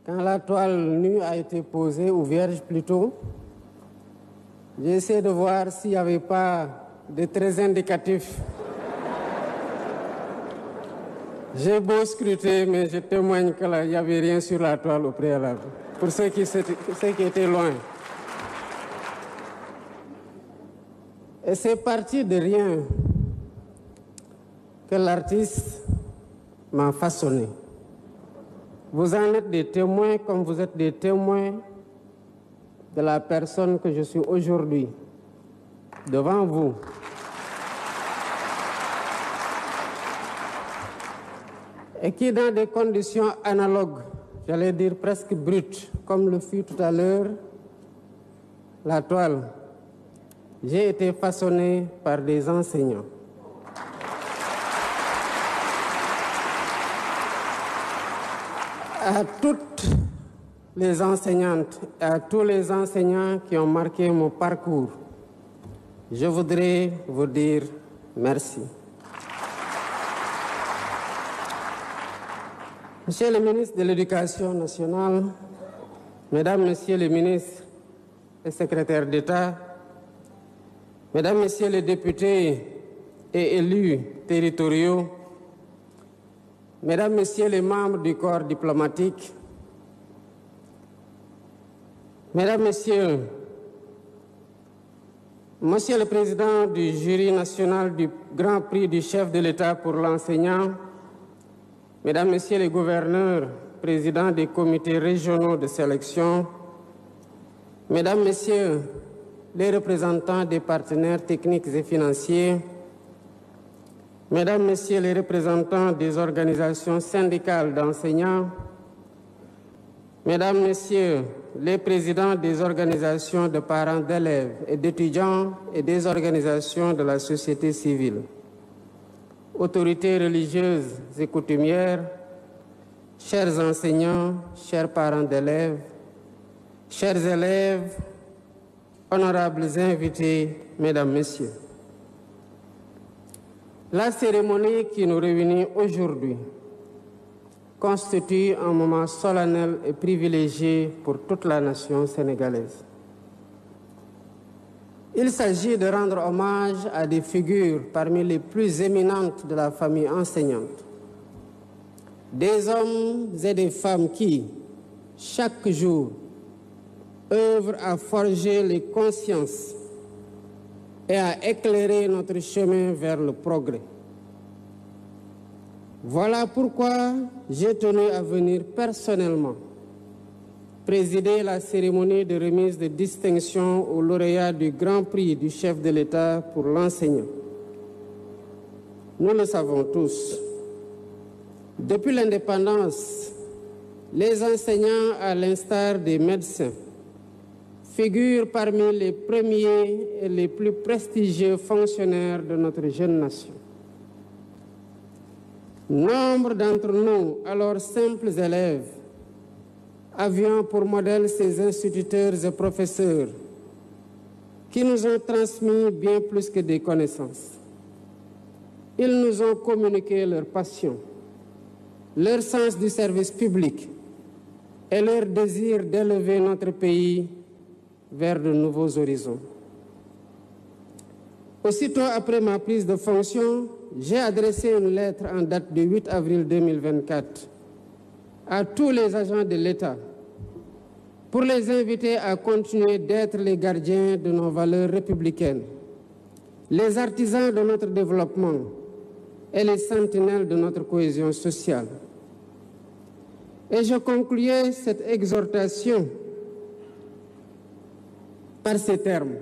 Quand la toile nue a été posée, ou vierge plutôt, j'ai essayé de voir s'il n'y avait pas de très indicatifs. J'ai beau scruter, mais je témoigne qu'il n'y avait rien sur la toile au préalable, pour ceux qui étaient loin. Et c'est parti de rien que l'artiste m'a façonné. Vous en êtes des témoins comme vous êtes des témoins de la personne que je suis aujourd'hui devant vous. Et qui, dans des conditions analogues, j'allais dire presque brutes, comme le fut tout à l'heure la toile, j'ai été façonné par des enseignants. À toutes les enseignantes et à tous les enseignants qui ont marqué mon parcours, je voudrais vous dire merci. Monsieur le ministre de l'Éducation nationale, Mesdames, Messieurs les ministres et secrétaires d'État, Mesdames, Messieurs les députés et élus territoriaux, Mesdames, Messieurs les membres du corps diplomatique, Mesdames, Messieurs, Monsieur le Président du jury national du Grand Prix du chef de l'État pour l'enseignant, Mesdames, Messieurs les gouverneurs, présidents des comités régionaux de sélection, Mesdames, Messieurs les représentants des partenaires techniques et financiers, Mesdames, Messieurs les représentants des organisations syndicales d'enseignants, Mesdames, Messieurs les présidents des organisations de parents d'élèves et d'étudiants et des organisations de la société civile, autorités religieuses et coutumières, chers enseignants, chers parents d'élèves, chers élèves, honorables invités, Mesdames, Messieurs. La cérémonie qui nous réunit aujourd'hui constitue un moment solennel et privilégié pour toute la nation sénégalaise. Il s'agit de rendre hommage à des figures parmi les plus éminentes de la famille enseignante. Des hommes et des femmes qui, chaque jour, œuvrent à forger les consciences et à éclairer notre chemin vers le progrès. Voilà pourquoi j'ai tenu à venir personnellement présider la cérémonie de remise de distinction aux lauréats du Grand Prix du chef de l'État pour l'enseignant. Nous le savons tous, depuis l'indépendance, les enseignants, à l'instar des médecins, figurent parmi les premiers et les plus prestigieux fonctionnaires de notre jeune nation. Nombre d'entre nous, alors simples élèves, avions pour modèle ces instituteurs et professeurs qui nous ont transmis bien plus que des connaissances. Ils nous ont communiqué leur passion, leur sens du service public et leur désir d'élever notre pays vers de nouveaux horizons. Aussitôt après ma prise de fonction, j'ai adressé une lettre en date du 8 avril 2024 à tous les agents de l'État pour les inviter à continuer d'être les gardiens de nos valeurs républicaines, les artisans de notre développement et les sentinelles de notre cohésion sociale. Et je concluais cette exhortation par ces termes.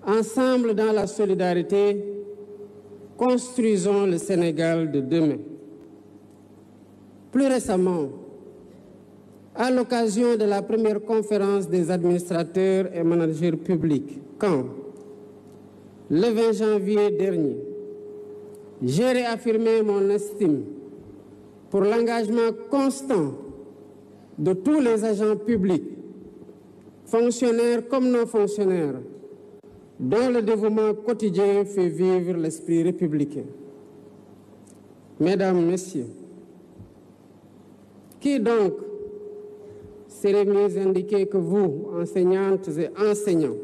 Ensemble dans la solidarité, construisons le Sénégal de demain. Plus récemment, à l'occasion de la première conférence des administrateurs et managers publics, quand, le 20 janvier dernier, j'ai réaffirmé mon estime pour l'engagement constant de tous les agents publics, fonctionnaires comme non fonctionnaires, dont le dévouement quotidien fait vivre l'esprit républicain. Mesdames, Messieurs, qui donc serait mieux indiqué que vous, enseignantes et enseignants,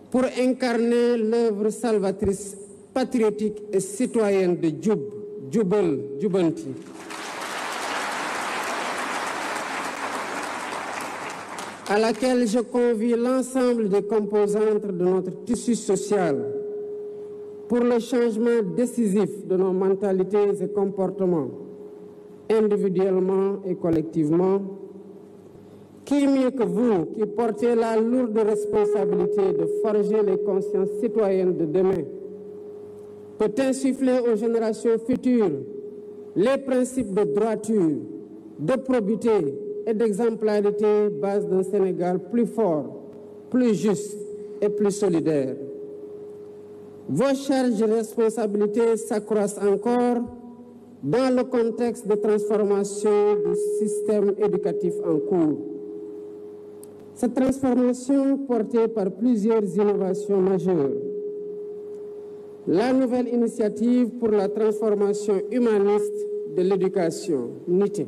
pour incarner l'œuvre salvatrice, patriotique et citoyenne de Jubal, Jubanti, à laquelle je convie l'ensemble des composantes de notre tissu social pour le changement décisif de nos mentalités et comportements, individuellement et collectivement. Qui mieux que vous, qui portez la lourde responsabilité de forger les consciences citoyennes de demain, peut insuffler aux générations futures les principes de droiture, de probité et d'exemplarité, base d'un Sénégal plus fort, plus juste et plus solidaire. Vos charges et responsabilités s'accroissent encore dans le contexte de transformation du système éducatif en cours. Cette transformation portée par plusieurs innovations majeures. La nouvelle initiative pour la transformation humaniste de l'éducation, NITE.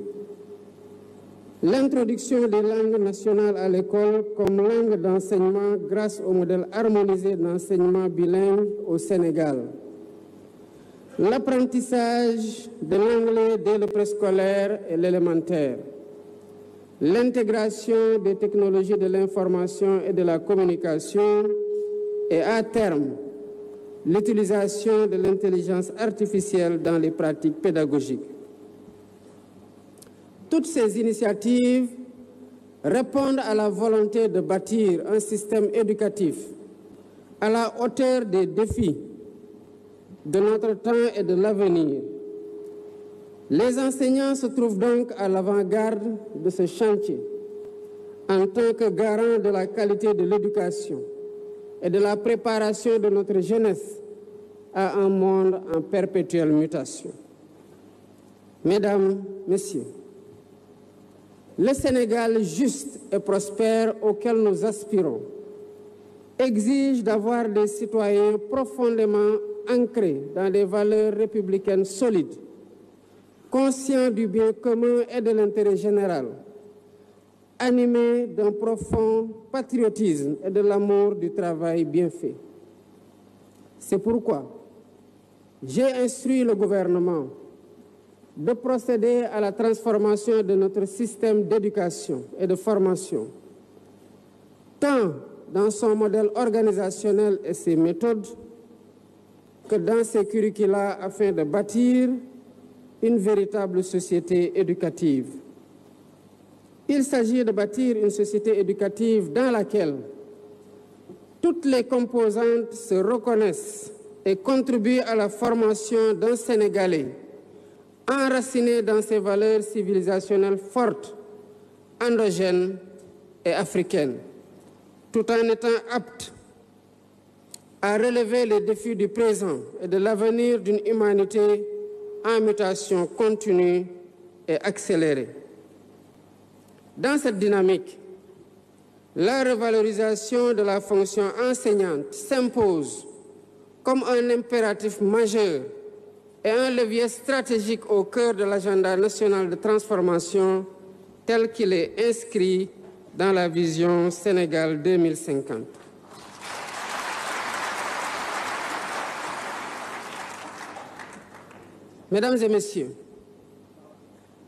L'introduction des langues nationales à l'école comme langue d'enseignement grâce au modèle harmonisé d'enseignement bilingue au Sénégal. L'apprentissage de l'anglais dès le préscolaire et l'élémentaire. L'intégration des technologies de l'information et de la communication et à terme, l'utilisation de l'intelligence artificielle dans les pratiques pédagogiques. Toutes ces initiatives répondent à la volonté de bâtir un système éducatif à la hauteur des défis de notre temps et de l'avenir. Les enseignants se trouvent donc à l'avant-garde de ce chantier en tant que garant de la qualité de l'éducation et de la préparation de notre jeunesse à un monde en perpétuelle mutation. Mesdames, Messieurs, le Sénégal juste et prospère auquel nous aspirons exige d'avoir des citoyens profondément ancrés dans des valeurs républicaines solides, conscients du bien commun et de l'intérêt général, animés d'un profond patriotisme et de l'amour du travail bien fait. C'est pourquoi j'ai instruit le gouvernement de procéder à la transformation de notre système d'éducation et de formation, tant dans son modèle organisationnel et ses méthodes, que dans ses curricula afin de bâtir une véritable société éducative. Il s'agit de bâtir une société éducative dans laquelle toutes les composantes se reconnaissent et contribuent à la formation d'un Sénégalais enraciné dans ses valeurs civilisationnelles fortes, endogènes et africaines, tout en étant apte à relever les défis du présent et de l'avenir d'une humanité en mutation continue et accélérée. Dans cette dynamique, la revalorisation de la fonction enseignante s'impose comme un impératif majeur et un levier stratégique au cœur de l'agenda national de transformation tel qu'il est inscrit dans la vision Sénégal 2050. Mesdames et Messieurs,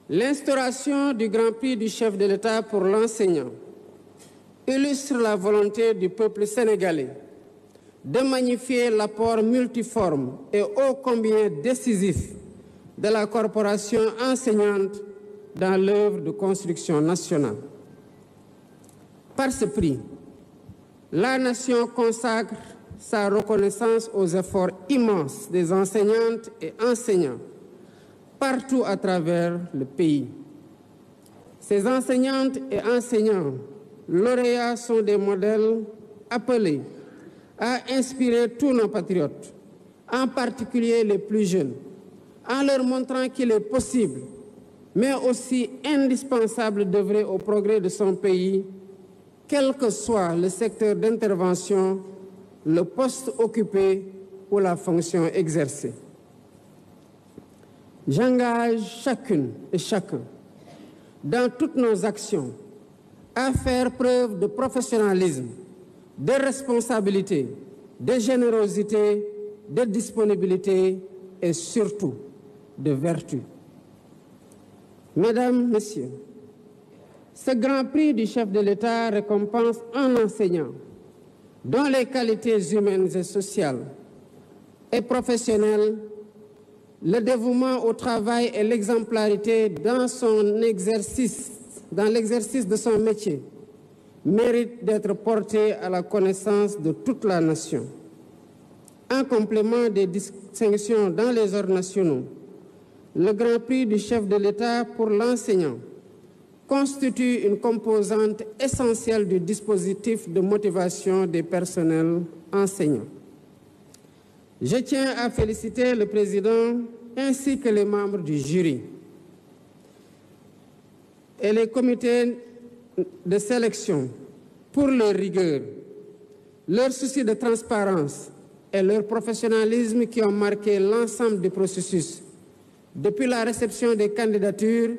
l'instauration du Grand Prix du chef de l'État pour l'enseignant illustre la volonté du peuple sénégalais de magnifier l'apport multiforme et ô combien décisif de la corporation enseignante dans l'œuvre de construction nationale. Par ce prix, la nation consacre sa reconnaissance aux efforts immenses des enseignantes et enseignants partout à travers le pays. Ces enseignantes et enseignants lauréats sont des modèles appelés à inspirer tous nos patriotes, en particulier les plus jeunes, en leur montrant qu'il est possible, mais aussi indispensable d'œuvrer au progrès de son pays, quel que soit le secteur d'intervention, le poste occupé ou la fonction exercée. J'engage chacune et chacun, dans toutes nos actions, à faire preuve de professionnalisme, de responsabilité, de générosité, de disponibilité et surtout de vertu. Mesdames, Messieurs, ce grand prix du chef de l'État récompense un enseignant dont les qualités humaines et sociales et professionnelles, le dévouement au travail et l'exemplarité dans l'exercice de son métier méritent d'être portés à la connaissance de toute la nation. En complément des distinctions dans les ordres nationaux, le Grand Prix du chef de l'État pour l'enseignant constitue une composante essentielle du dispositif de motivation des personnels enseignants. Je tiens à féliciter le président ainsi que les membres du jury et les comités de sélection pour leur rigueur, leur souci de transparence et leur professionnalisme qui ont marqué l'ensemble du processus, depuis la réception des candidatures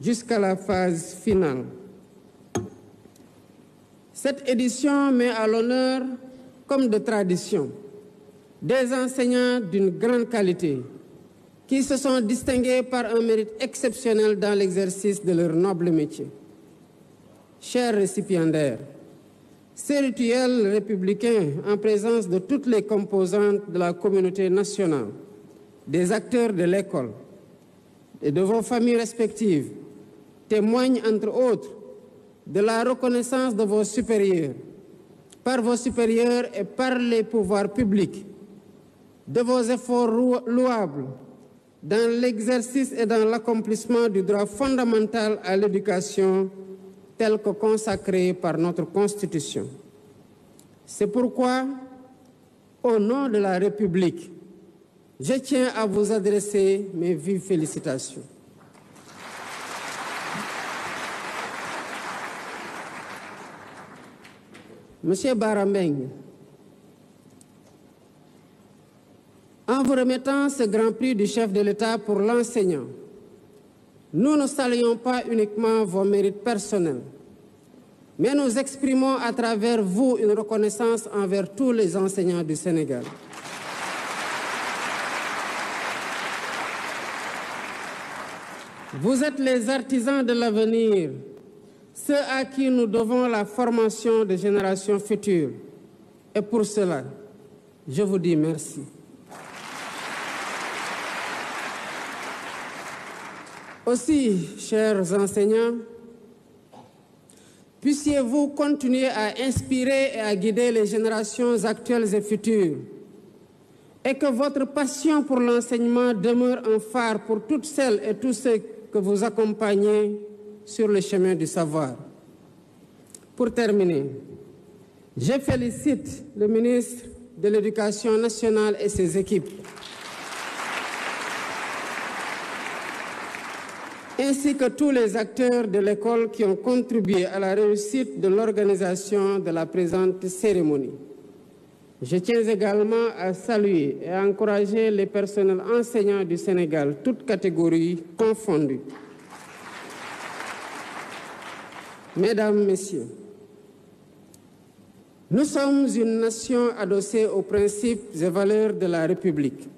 jusqu'à la phase finale. Cette édition met à l'honneur, comme de tradition, des enseignants d'une grande qualité qui se sont distingués par un mérite exceptionnel dans l'exercice de leur noble métier. Chers récipiendaires, ces rituels républicains en présence de toutes les composantes de la communauté nationale, des acteurs de l'école et de vos familles respectives témoignent entre autres de la reconnaissance de vos supérieurs, par vos supérieurs et par les pouvoirs publics, de vos efforts louables dans l'exercice et dans l'accomplissement du droit fondamental à l'éducation tel que consacré par notre Constitution. C'est pourquoi, au nom de la République, je tiens à vous adresser mes vives félicitations. Monsieur Bara Mbengue, en vous remettant ce Grand Prix du chef de l'État pour l'enseignant, nous ne saluons pas uniquement vos mérites personnels, mais nous exprimons à travers vous une reconnaissance envers tous les enseignants du Sénégal. Vous êtes les artisans de l'avenir, ceux à qui nous devons la formation des générations futures. Et pour cela, je vous dis merci. Aussi, chers enseignants, puissiez-vous continuer à inspirer et à guider les générations actuelles et futures, et que votre passion pour l'enseignement demeure un phare pour toutes celles et tous ceux que vous accompagnez sur le chemin du savoir. Pour terminer, je félicite le ministre de l'Éducation nationale et ses équipes, ainsi que tous les acteurs de l'école qui ont contribué à la réussite de l'organisation de la présente cérémonie. Je tiens également à saluer et à encourager les personnels enseignants du Sénégal, toutes catégories confondues. Mesdames, Messieurs, nous sommes une nation adossée aux principes et valeurs de la République,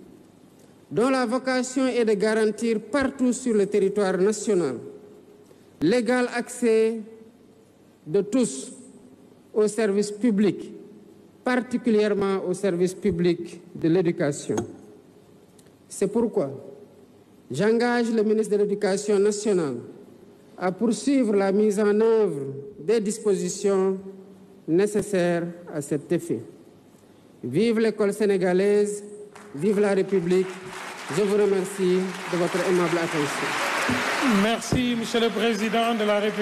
dont la vocation est de garantir partout sur le territoire national l'égal accès de tous aux services publics, particulièrement au service public de l'éducation. C'est pourquoi j'engage le ministre de l'Éducation nationale à poursuivre la mise en œuvre des dispositions nécessaires à cet effet. Vive l'école sénégalaise, vive la République. Je vous remercie de votre aimable attention. Merci, Monsieur le Président de la République.